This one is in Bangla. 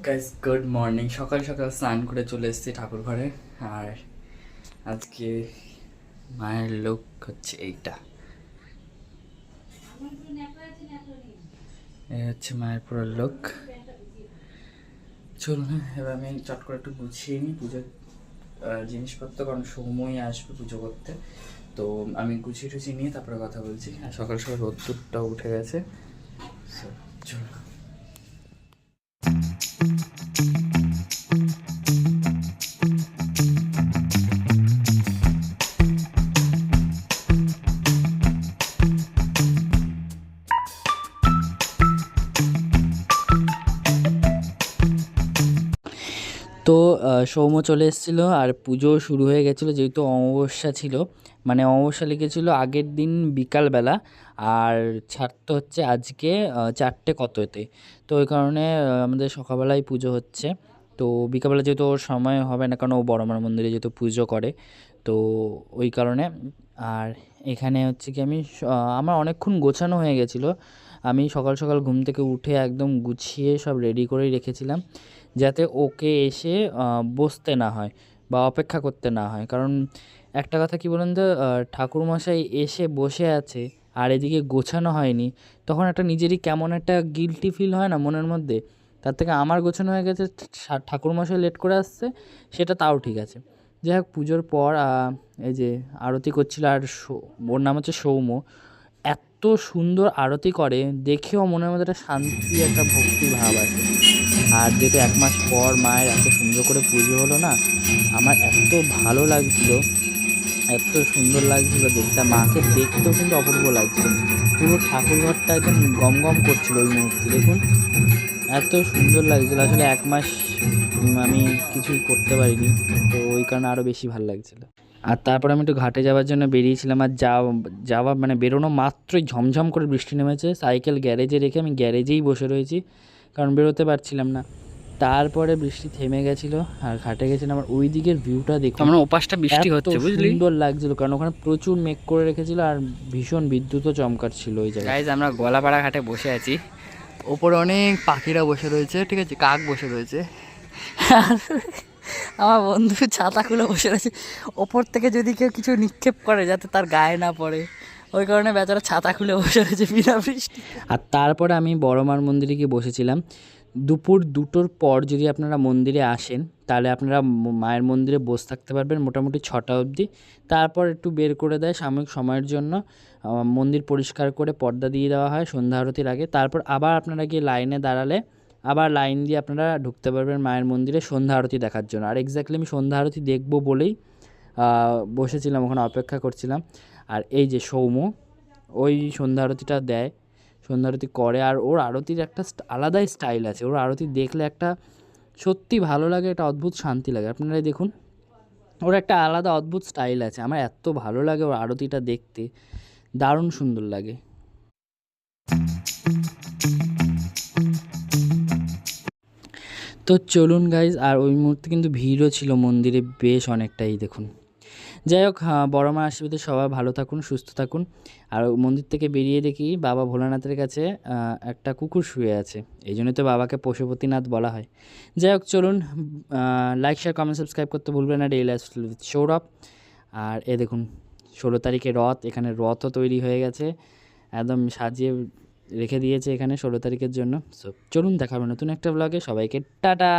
Guys, good morning. সকাল সকাল স্নান করে চলে এসেছি ঠাকুর ঘরে। আর আজকে মায়ের লুক হচ্ছে এইটা। এই হচ্ছে মায়ের পুরো লুক। চলুন এবার আমি চট করে একটু গুছিয়ে নিই পুজোর জিনিসপত্র, কারণ সময় আসবে পুজো করতে। তো আমি গুছিয়ে টুছিয়ে নিয়ে তারপরে কথা বলছি। আর সকাল সকাল রোদ্দুরটাও উঠে গেছে। চলুন। তো সৌম্য চলে এসেছিলো আর পুজো শুরু হয়ে গেছিলো, যেহেতু অমাবস্যা ছিল। মানে অমাবস্যা লেগেছিলো আগের দিন বিকালবেলা, আর ছাড়তে হচ্ছে আজকে 4টে কততে। তো ওই কারণে আমাদের সকালবেলায় পুজো হচ্ছে। তো বিকালবেলা যেহেতু ওর সময় হবে না, কারণ ও বড়মার মন্দিরে যেহেতু পুজো করে, তো ওই কারণে। আর এখানে হচ্ছে কি আমার অনেকক্ষণ গোছানো হয়ে গেছিলো। আমি সকাল সকাল ঘুম থেকে উঠে একদম গুছিয়ে সব রেডি করেই রেখেছিলাম, যাতে ওকে এসে বসতে না হয় বা অপেক্ষা করতে না হয়। কারণ একটা কথা কি বলুন তো, ঠাকুরমশাই এসে বসে আছে আর এদিকে গোছানো হয়নি, তখন একটা নিজেরই কেমন একটা গিল্টি ফিল হয় না মনের মধ্যে। তার থেকে আমার গোছানো হয়ে গেছে, ঠাকুরমশাই লেট করে আসছে সেটা তাও ঠিক আছে। যাই হোক, পুজোর পর এই যে আরতি করছিল, আর ওর নাম হচ্ছে সৌম্য। এত সুন্দর আরতি করে, দেখেও মনের মধ্যে একটা শান্তি, একটা ভক্তি ভাব আছে। আর যেহেতু 1 মাস পর মায়ের এত সুন্দর করে পুজো হলো না, আমার এত ভালো লাগছিলো, এত সুন্দর লাগছিলো দেখতে। মাকে দেখতেও কিন্তু অপূর্ব লাগছিল। পুরো ঠাকুরঘরটা একদম গম গম করছিল ওই মুহূর্তে। দেখুন এত সুন্দর লাগছিল। আসলে 1 মাস আমি কিছুই করতে পারিনি, তো ওই কারণে আরও বেশি ভালো লাগছিলো। আর তারপরে আমি একটু ঘাটে যাওয়ার জন্য বেরিয়েছিলাম। আর যাওয়া মানে বেরোনো মাত্রই ঝমঝম করে বৃষ্টি নেমেছে। সাইকেল গ্যারেজে রেখে আমি গ্যারেজেই বসে রয়েছি, কারণ বেরোতে পারছিলাম না। তারপরে বৃষ্টি থেমে গেছিলো আর ঘাটে গেছিলাম। আমার ওই দিকের ভিউটা দেখুন, আমার ওপাশটা বৃষ্টি হচ্ছে, বুঝলি? সুন্দর লাগছিল, কারণ ওখানে প্রচুর মেঘ করে রেখেছিল আর ভীষণ বিদ্যুৎও চমকাচ্ছিল ওই জায়গায়। গাইজ, আমরা গলাপাড়া ঘাটে বসে আছি। ওপরে অনেক পাখিরা বসে রয়েছে, ঠিক আছে, কাক বসে রয়েছে। আমার বন্ধু ছাতা খুলে বসে রয়েছে। ওপর থেকে যদি কেউ কিছু নিক্ষেপ করে যাতে তার গায়ে না পড়ে, ওই কারণে বেচারা ছাতা খুলে বসে রয়েছে বিনা বৃষ্টি। আর তারপরে আমি বড়মার মন্দিরে গিয়ে বসেছিলাম। দুপুর 2টোর পর যদি আপনারা মন্দিরে আসেন, তাহলে আপনারা মায়ের মন্দিরে বসে থাকতে পারবেন মোটামুটি 6টা অবধি। তারপর একটু বের করে দেয় সাময়িক সময়ের জন্য। মন্দির পরিষ্কার করে পর্দা দিয়ে দেওয়া হয় সন্ধ্যা আরতির আগে। তারপর আবার আপনারা গিয়ে লাইনে দাঁড়ালে আবার লাইন দিয়ে আপনারা ঢুকতে পারবেন মায়ের মন্দিরে সন্ধ্যা আরতি দেখার জন্য। আর এক্স্যাক্টলি আমি সন্ধ্যা আরতি দেখবো বলেই বসেছিলাম, ওখানে অপেক্ষা করছিলাম। আর এই যে সৌম্য, ওই সন্ধ্যা আরতিটা দেয়, সন্ধ্যা আরতি করে। আর ওর আরতির একটা আলাদাই স্টাইল আছে। ওর আরতি দেখলে একটা সত্যি ভালো লাগে, একটা অদ্ভুত শান্তি লাগে। আপনারাই দেখুন, ওর একটা আলাদা অদ্ভুত স্টাইল আছে। আমার এত ভালো লাগে ওর আরতিটা দেখতে, দারুণ সুন্দর লাগে। তো চলুন গাইজ, আর ওই মুহূর্তে কিন্তু ভিড়ও ছিল মন্দিরে বেশ অনেকটাই, দেখুন। যাই হোক, বড় মার আশীর্বাদে সবাই ভালো থাকুন, সুস্থ থাকুন। আর মন্দির থেকে বেরিয়ে দেখি বাবা ভোলানাথের কাছে একটা কুকুর শুয়ে আছে, এই জন্যই তো বাবাকে পশুপতিনাথ বলা হয়। যাই হোক, চলুন, লাইক, শেয়ার, কমেন্ট, সাবস্ক্রাইব করতে ভুলবেন না। Daily lifestyle with Sourav. আর এ দেখুন 16 তারিখে রথ, এখানে রথও তৈরি হয়ে গেছে, একদম সাজিয়ে রেখে দিয়েছে এখানে 16 তারিখের জন্য। সো চলুন, দেখা হবে নতুন একটা ব্লগে। সবাইকে টাটা।